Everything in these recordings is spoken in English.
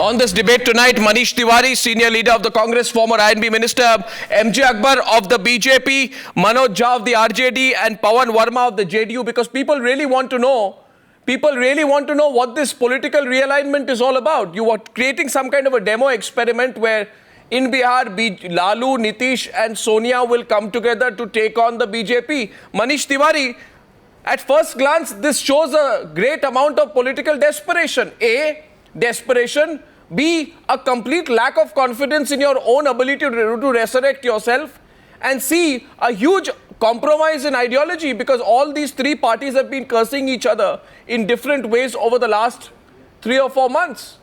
On this debate tonight, Manish Tiwari, senior leader of the Congress, former INB minister, MJ Akbar of the BJP, Manoj Jha of the RJD and Pawan Verma of the JDU, because people really want to know what this political realignment is all about. You are creating some kind of a demo experiment where in Bihar, Lalu, Nitish and Sonia will come together to take on the BJP. Manish Tiwari, at first glance, this shows a great amount of political desperation. A, desperation. B, a complete lack of confidence in your own ability to resurrect yourself. And C, a huge compromise in ideology, because all these three parties have been cursing each other in different ways over the last 3 or 4 months.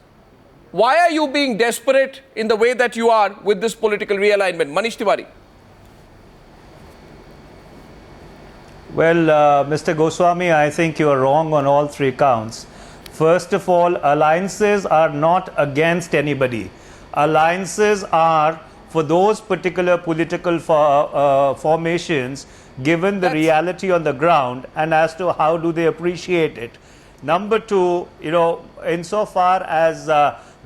Why are you being desperate in the way that you are with this political realignment? Manish Tiwari. Well, Mr. Goswami, I think you are wrong on all 3 counts. First of all, alliances are not against anybody. Alliances are for those particular political formations, given the reality on the ground and as to how do they appreciate it. Number 2, insofar as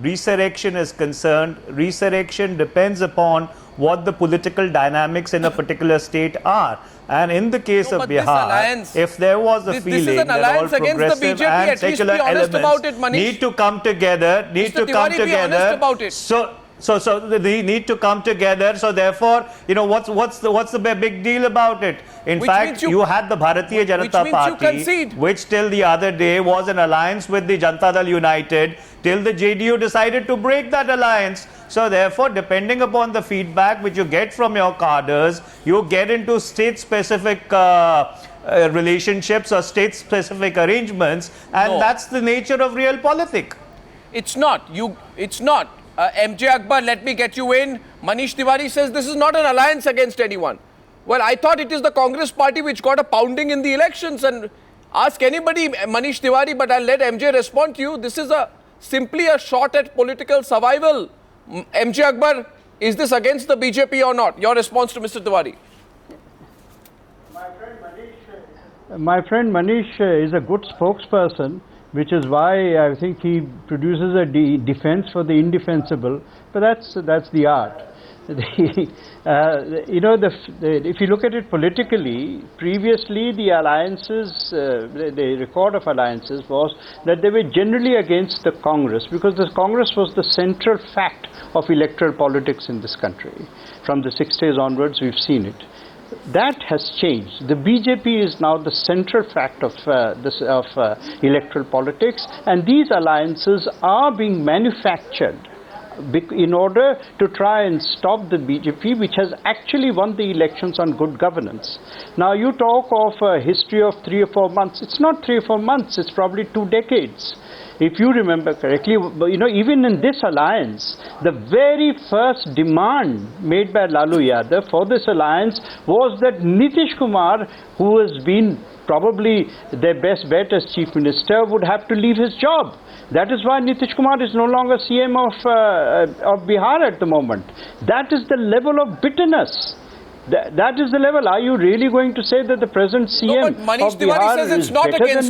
resurrection is concerned, resurrection depends upon what the political dynamics in a particular state are. And in the case of Bihar, if there was a feeling that all progressive and secular elements need to come together, So they need to come together. So therefore, what's the big deal about it? In fact, you had the Bharatiya Janata Party, which till the other day was an alliance with the Janata Dal United, till the JDU decided to break that alliance. So therefore, depending upon the feedback which you get from your cadres, you get into state-specific relationships or state-specific arrangements, and that's the nature of real politics. It's not. It's not. MJ Akbar, let me get you in. Manish Tiwari says this is not an alliance against anyone. Well, I thought it is the Congress party which got a pounding in the elections, and ask anybody, Manish Tiwari, but I'll let MJ respond to you. This is simply a shot at political survival. MJ Akbar, is this against the BJP or not? Your response to Mr. Tiwari. My friend Manish is a good spokesperson, which is why I think he produces a defense for the indefensible. But that's the art. If you look at it politically, previously the alliances, the record of alliances was that they were generally against the Congress, because the Congress was the central fact of electoral politics in this country. From the 60s onwards, we've seen it. That has changed. The BJP is now the central fact of electoral politics, and these alliances are being manufactured in order to try and stop the BJP, which has actually won the elections on good governance. Now you talk of a history of 3 or 4 months. It's not 3 or 4 months, it's probably 2 decades. If you remember correctly, even in this alliance, the very first demand made by Lalu Yadav for this alliance was that Nitish Kumar, who has been probably their best bet as Chief Minister, would have to leave his job. That is why Nitish Kumar is no longer CM of Bihar at the moment. That is the level of bitterness. That is the level. Are you really going to say that the present CM of Bihar is better than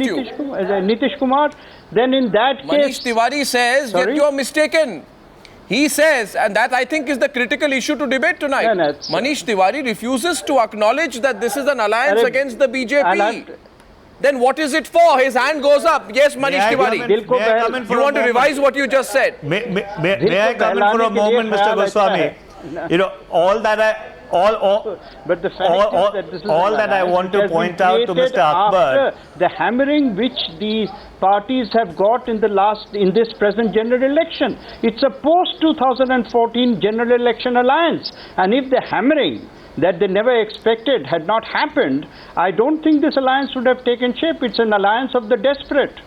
Nitish Kumar? Then in that case... Manish Tiwari says that you are mistaken. He says, and that I think is the critical issue to debate tonight. Manish Tiwari refuses to acknowledge that this is an alliance against the BJP. Then what is it for? His hand goes up. Yes, Manish Tiwari. You want to revise what you just said? May I come in for a moment, Mr. Goswami? All that I want to point out to Mr. Akbar, the hammering which the parties have got in this present general election. It's a post-2014 general election alliance, and if the hammering that they never expected had not happened, I don't think this alliance would have taken shape. It's an alliance of the desperate.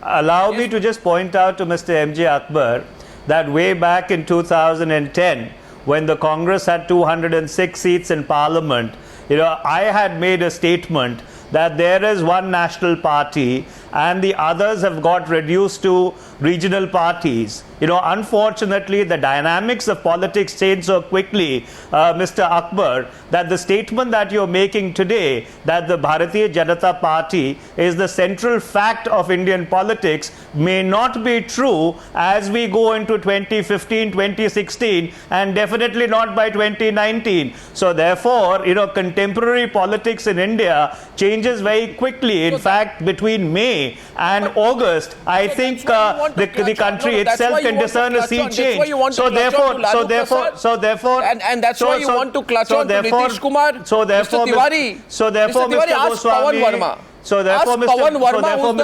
Allow me to just point out to Mr. MJ Akbar that way back in 2010, when the Congress had 206 seats in Parliament, I had made a statement that there is one national party and the others have got reduced to regional parties. You know, unfortunately, the dynamics of politics change so quickly, Mr. Akbar, that the statement that you're making today, that the Bharatiya Janata Party is the central fact of Indian politics, may not be true as we go into 2015, 2016, and definitely not by 2019. So therefore, you know, contemporary politics in India changes very quickly. In fact, between May and August, I think the country itself can discern a sea change. So therefore, and that's why you want to clutch on to Nitish Kumar. So therefore, Mr. Tiwari, Mr. ask Pawan Verma. So therefore, Mr.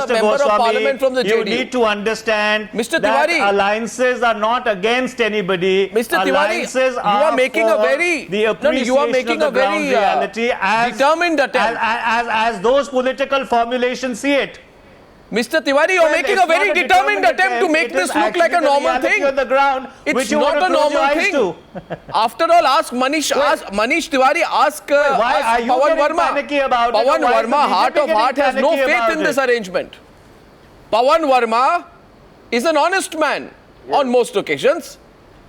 Member of Parliament from the JDU. You need to understand Mr. that Tiwari, alliances are not against anybody. Mr. Tiwari, alliances you are making a very reality as determined attempt. As those political formulations see it. Mr. Tiwari, you are making a very determined attempt to make this look like a normal thing. On the ground, it's not a normal thing. After all, ask Manish Tiwari, ask Pawan Verma. Pawan Verma, heart of heart, has no faith in this arrangement. Pawan Verma is an honest man on most occasions.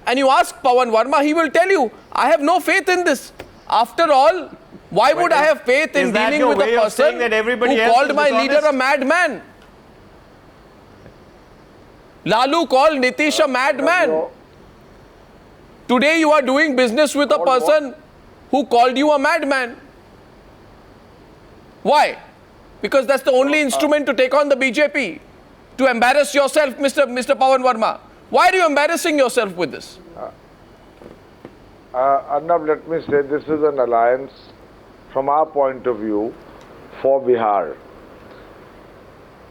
And you ask Pawan Verma, he will tell you, I have no faith in this. After all, why would I have faith in dealing with a person who called my leader a madman? Lalu called Nitish a madman. Today you are doing business with a person who called you a madman. Why? Because that's the only instrument to take on the BJP. To embarrass yourself, Mr. Pawan Verma. Why are you embarrassing yourself with this? Arnab, let me say this is an alliance from our point of view for Bihar.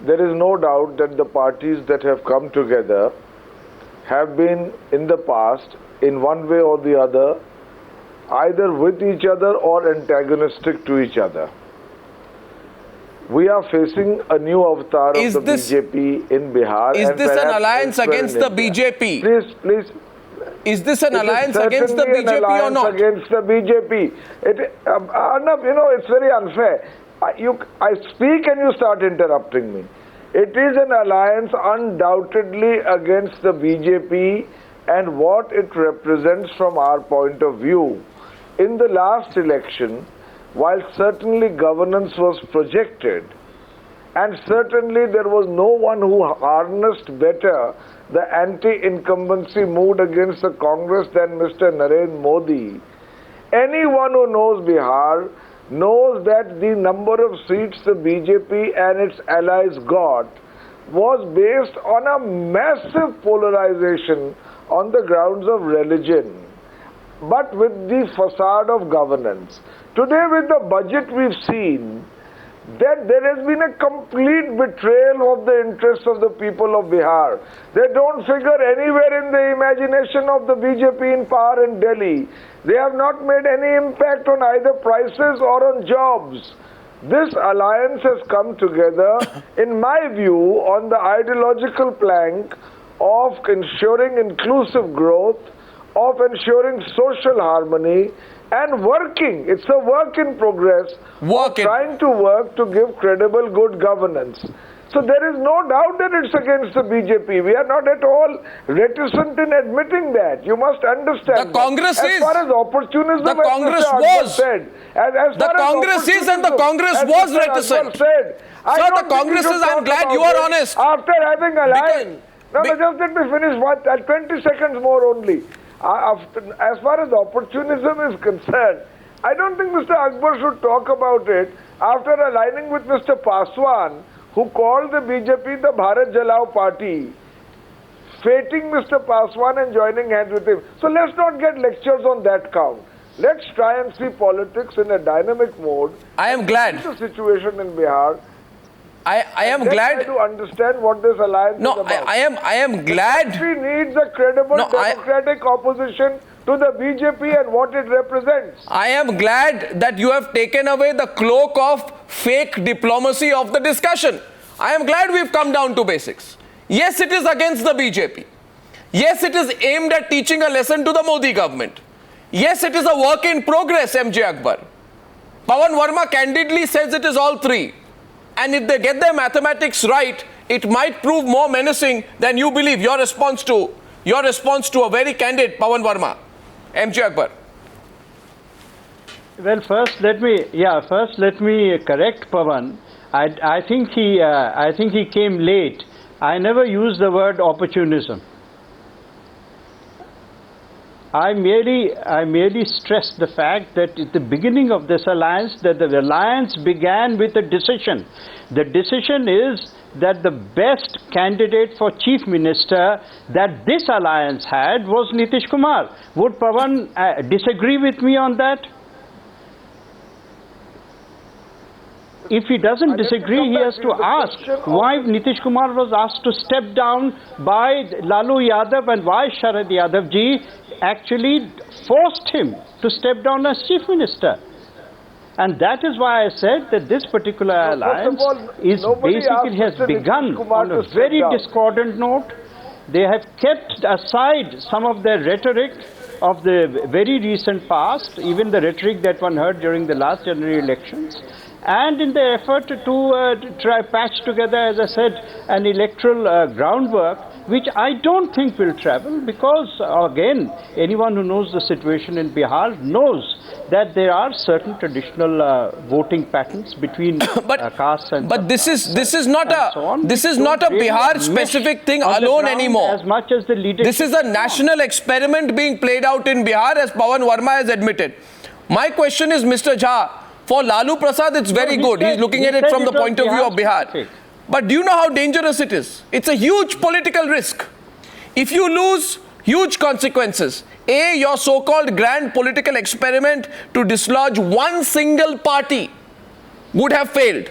There is no doubt that the parties that have come together have been in the past, in one way or the other, either with each other or antagonistic to each other. We are facing a new avatar of the BJP in Bihar. Is this an alliance against the BJP? Please. Is this an alliance against the BJP or not? Against the BJP. Arnab, you know, it's very unfair. I speak and you start interrupting me. It is an alliance undoubtedly against the BJP and what it represents from our point of view. In the last election, while certainly governance was projected, and certainly there was no one who harnessed better the anti-incumbency mood against the Congress than Mr. Narayan Modi. Anyone who knows Bihar knows that the number of seats the BJP and its allies got was based on a massive polarization on the grounds of religion, but with the facade of governance. Today with the budget we've seen that there has been a complete betrayal of the interests of the people of Bihar. They don't figure anywhere in the imagination of the BJP in power in Delhi. They have not made any impact on either prices or on jobs. This alliance has come together, in my view, on the ideological plank of ensuring inclusive growth, of ensuring social harmony, and working. It's a work in progress. Trying to work to give credible good governance. So there is no doubt that it's against the BJP. We are not at all reticent in admitting that. You must understand. The Congress as far as opportunism, the Congress was. The Congress is and the Congress was reticent. Sir, the Congress is. I'm glad you are honest. After having aligned. Just let me finish. 20 seconds more only. As far as opportunism is concerned, I don't think Mr. Akbar should talk about it after aligning with Mr. Paswan, who called the BJP the Bharat Jalao party, fating Mr. Paswan and joining hands with him. So let's not get lectures on that count. Let's try and see politics in a dynamic mode. I am glad. The situation in Bihar. I am glad to understand what this alliance is about. I am glad. The country needs a credible democratic opposition to the BJP and what it represents. I am glad that you have taken away the cloak of fake diplomacy of the discussion. I am glad we've come down to basics. Yes, it is against the BJP. Yes, it is aimed at teaching a lesson to the Modi government. Yes, it is a work in progress, MJ Akbar. Pawan Verma candidly says it is all three. And if they get their mathematics right, it might prove more menacing than you believe. Your response to a very candid Pawan Verma. MJ Akbar. Well, first let me correct Pawan. I think he came late. I never used the word opportunism. I merely stressed the fact that at the beginning of this alliance, that the alliance began with a decision. The decision is that the best candidate for chief minister that this alliance had was Nitish Kumar. Would Pawan disagree with me on that? If he doesn't disagree, he has to ask why Nitish Kumar was asked to step down by Lalu Yadav and why Sharad Yadav ji actually forced him to step down as chief minister. And that is why I said that this particular alliance has begun on a very discordant note. They have kept aside some of their rhetoric of the very recent past, even the rhetoric that one heard during the last general elections. And in the effort to try patch together, as I said, an electoral groundwork, which I don't think will travel, because again, anyone who knows the situation in Bihar knows that there are certain traditional voting patterns between castes and this is not a Bihar specific thing alone anymore. As much as the leadership. This is a national experiment being played out in Bihar, as Pawan Verma has admitted. My question is, Mr. Jha, for Lalu Prasad, it's very good. He's looking at it from the point of view of Bihar. But do you know how dangerous it is? It's a huge political risk. If you lose, huge consequences. A, your so-called grand political experiment to dislodge one single party would have failed.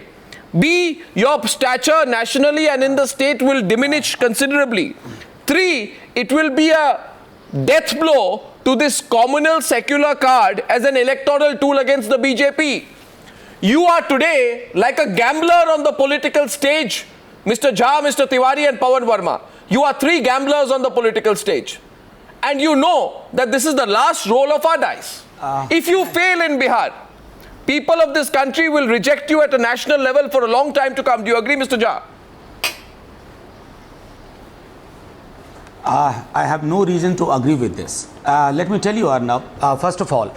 B, your stature nationally and in the state will diminish considerably. 3, it will be a death blow to this communal secular card as an electoral tool against the BJP. You are today like a gambler on the political stage, Mr. Jha, Mr. Tiwari and Pawan Verma. You are 3 gamblers on the political stage. And you know that this is the last roll of our dice. If you fail in Bihar, people of this country will reject you at a national level for a long time to come. Do you agree, Mr. Jha? I have no reason to agree with this. Let me tell you, Arnab, first of all,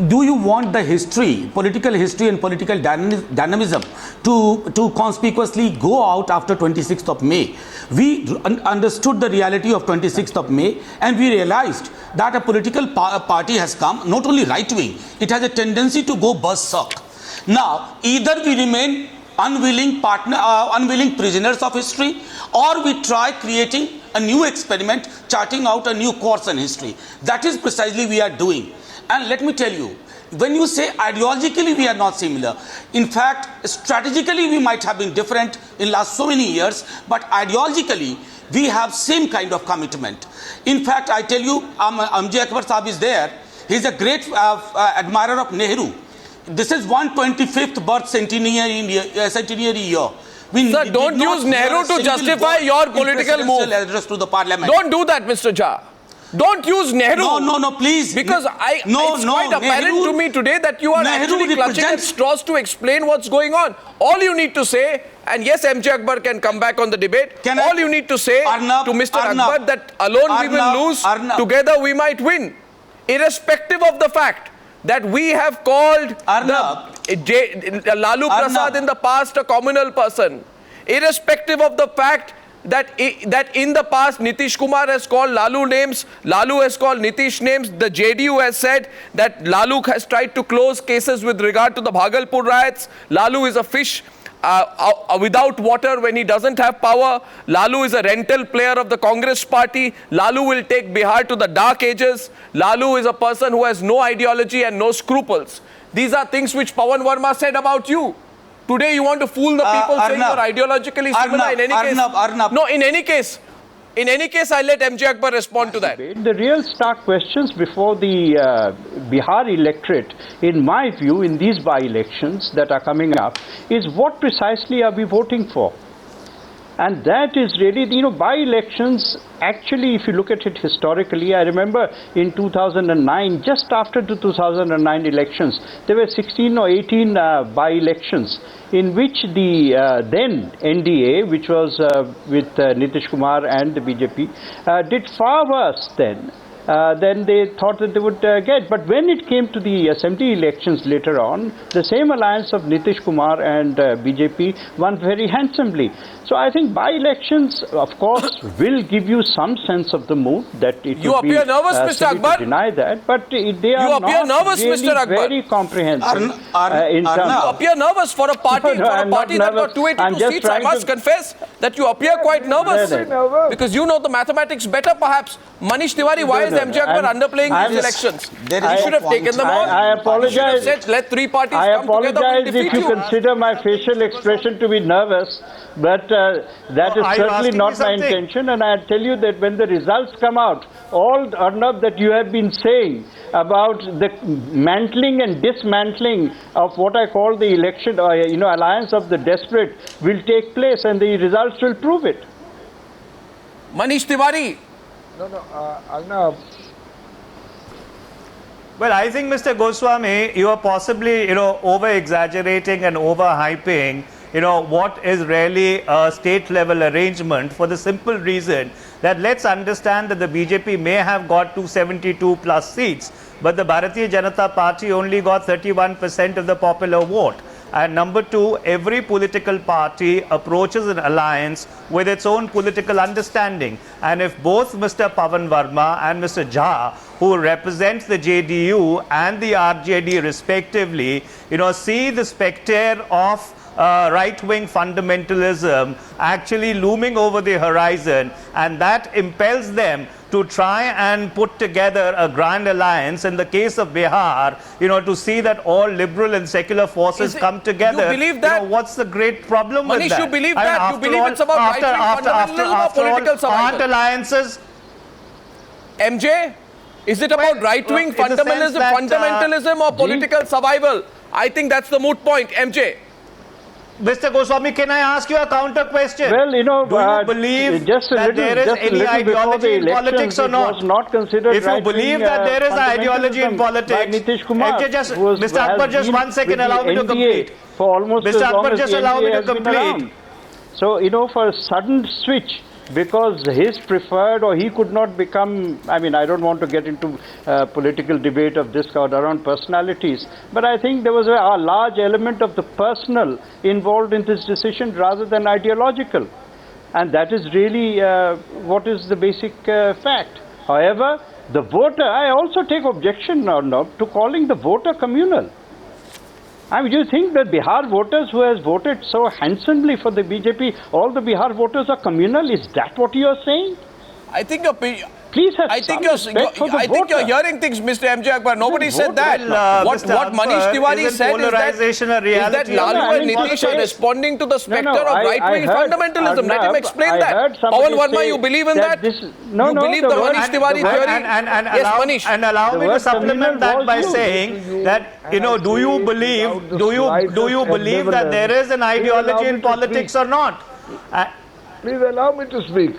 do you want the history, political history and political dynamism to conspicuously go out after 26th of May? We understood the reality of 26th of May and we realized that a political party has come, not only right-wing, it has a tendency to go berserk. Now, either we remain unwilling prisoners of history, or we try creating a new experiment, charting out a new course in history. That is precisely we are doing. And let me tell you, when you say ideologically we are not similar, in fact, strategically we might have been different in last so many years, but ideologically we have same kind of commitment. In fact, I tell you, MJ Akbar Sahab is there. He is a great admirer of Nehru. This is 125th birth centenary year. Sir, don't use Nehru to justify your political move. Address to the parliament. Don't do that, Mr. Jha. Don't use Nehru. No, please. Because it's quite apparent to me today that you are actually clutching at straws to explain what's going on. All you need to say, and yes, MJ Akbar can come back on the debate, all you need to say to Mr. Akbar that alone we will lose, together we might win. Irrespective of the fact that we have called Lalu Prasad in the past a communal person. Irrespective of the fact that in the past Nitish Kumar has called Lalu names, Lalu has called Nitish names, the JDU has said that Lalu has tried to close cases with regard to the Bhagalpur riots. Lalu is a fish without water when he doesn't have power. Lalu is a rental player of the Congress party. Lalu will take Bihar to the dark ages. Lalu is a person who has no ideology and no scruples. These are things which Pawan Verma said about you. Today you want to fool the people saying you're ideologically similar. In any case, I'll let MJ Akbar respond to that. The real stark questions before the Bihar electorate, in my view, in these by-elections that are coming up, is what precisely are we voting for? And that is really, by-elections, actually, if you look at it historically, I remember in 2009, just after the 2009 elections, there were 16 or 18 by-elections in which the then NDA, which was with Nitish Kumar and the BJP, did far worse then. Than they thought that they would get. But when it came to the assembly elections later on, the same alliance of Nitish Kumar and BJP won very handsomely. So I think by-elections, of course, will give you some sense of the mood that it You would be appear nervous, Mr. silly Akbar. to deny that, but they are You appear not nervous, really Mr. Akbar. very comprehensive. You appear nervous for a party, No, I'm not that got nervous. 282 I'm just seats. I trying must to- confess that you appear quite nervous. No. Because you know the mathematics better, perhaps. Manish Tiwari, why is MJ Akbar underplaying these elections? There You is should a have taken them on. I You should have apologize. said, let three parties I come together, we'll apologize defeat if you consider my facial expression to be nervous, but that is Are you certainly asking me not my something? intention. And I tell you that when the results come out, all Arnab that you have been saying about the mantling and dismantling of what I call the election, alliance of the desperate will take place, and the results will prove it. Manish Tiwari, Arnab, Well, I think, Mr. Goswami, you are possibly, over-exaggerating and over-hyping, what is really a state-level arrangement, for the simple reason that let's understand that the BJP may have got 272 plus seats, but the Bharatiya Janata Party only got 31% of the popular vote. And number two, every political party approaches an alliance with its own political understanding. And if both Mr. Pavan Verma and Mr. Jha, who represents the JDU and the RJD respectively, see the spectre of right-wing fundamentalism actually looming over the horizon, and that impels them to try and put together a grand alliance in the case of Bihar, to see that all liberal and secular forces come together. You believe that? What's the great problem with Manish, that? you believe I mean, that? You after believe all- it's about after- right-wing after- fundamentalism or after all, political survival? aren't alliances? MJ, is it about right-wing in the sense that, fundamentalism or political survival? I think that's the moot point, MJ. Mr. Goswami, can I ask you a counter question? Well, do you believe just a that little, there is just a any little before the ideology in elections, politics or it was not considered If you right-wing, believe that there is ideology in fundamentalism by politics, Nitish Kumar, Mr. Akbar, just 1 second, allow me to complete. For almost Mr. as long Akbar, as just the allow me NDA to has been complete. around. So, for a sudden switch, because his preferred, or he could not become, I don't want to get into political debate of this kind around personalities, but I think there was a large element of the personal involved in this decision rather than ideological. And that is really what is the basic fact. However, the voter, I also take objection now to calling the voter communal. Do you think that Bihar voters who has voted so handsomely for the BJP, all the Bihar voters are communal? Is that what you are saying? I think you're... Please have I think some respect for the I think you're voter. hearing things, Mr. MJ Akbar. Nobody said that. Well, what Mr. Akbar, Manish Tiwari isn't said polarization a is that reality? Lalu No, and I mean, Nitish are say- responding to the spectre of I right-wing heard, fundamentalism. Let him Arnab, explain I that. heard somebody Pawan Verma, say you believe in that? you believe the Manish Tiwari theory? Yes, allow, Manish. and allow The me to word supplement that communal by was used. saying that do you believe that there is an ideology in politics or not? please allow me to speak.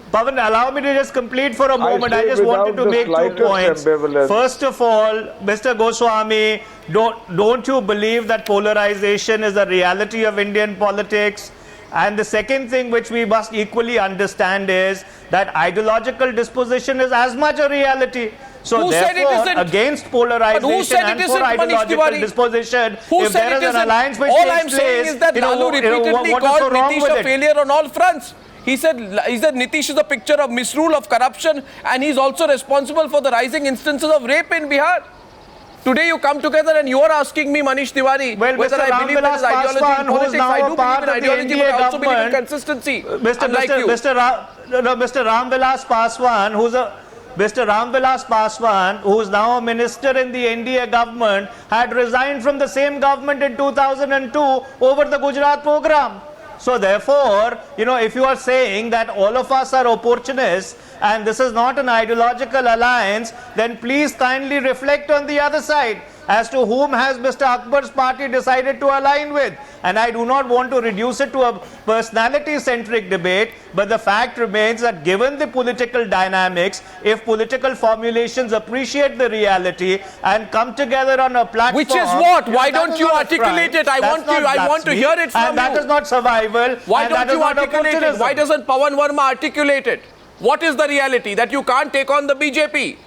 Pavan, allow me to just complete for a moment. I say just wanted to without the make 2 slightest points. ambivalence. First of all, Mr. Goswami, don't you believe that polarization is a reality of Indian politics? And the second thing which we must equally understand is that ideological disposition is as much a reality. So Who said it therefore, isn't? against But polarization who said and it for isn't, Manish ideological Tiwari? disposition, Who if said there it is an isn't? alliance which All takes I'm saying place, is that Lalu repeatedly what is called so wrong Nitish with a it? failure on all fronts. He said Nitish is a picture of misrule, of corruption, and he's also responsible for the rising instances of rape in Bihar. Today you come together and you are asking me, Manish Tiwari, Well, whether Mr. I believe there is Ramvilas ideology in Paswan, who is politics. now I a do part believe in of the ideology, NDA but I also believe in government. consistency. Unlike you. Mr. Ramvilas Paswan, who is now a minister in the NDA government, had resigned from the same government in 2002 over the Gujarat program. So therefore, if you are saying that all of us are opportunists and this is not an ideological alliance, then please kindly reflect on the other side as to whom has Mr. Akbar's party decided to align with. And I do not want to reduce it to a personality-centric debate, but the fact remains that given the political dynamics, if political formulations appreciate the reality and come together on a platform... Which is what? Why that don't is you not articulate crime. it? I That's want to not hear it from and that you. is not survival. Why and don't that is you not articulate it? opportunism. Why doesn't Pawan Verma articulate it? What is the reality? That you can't take on the BJP?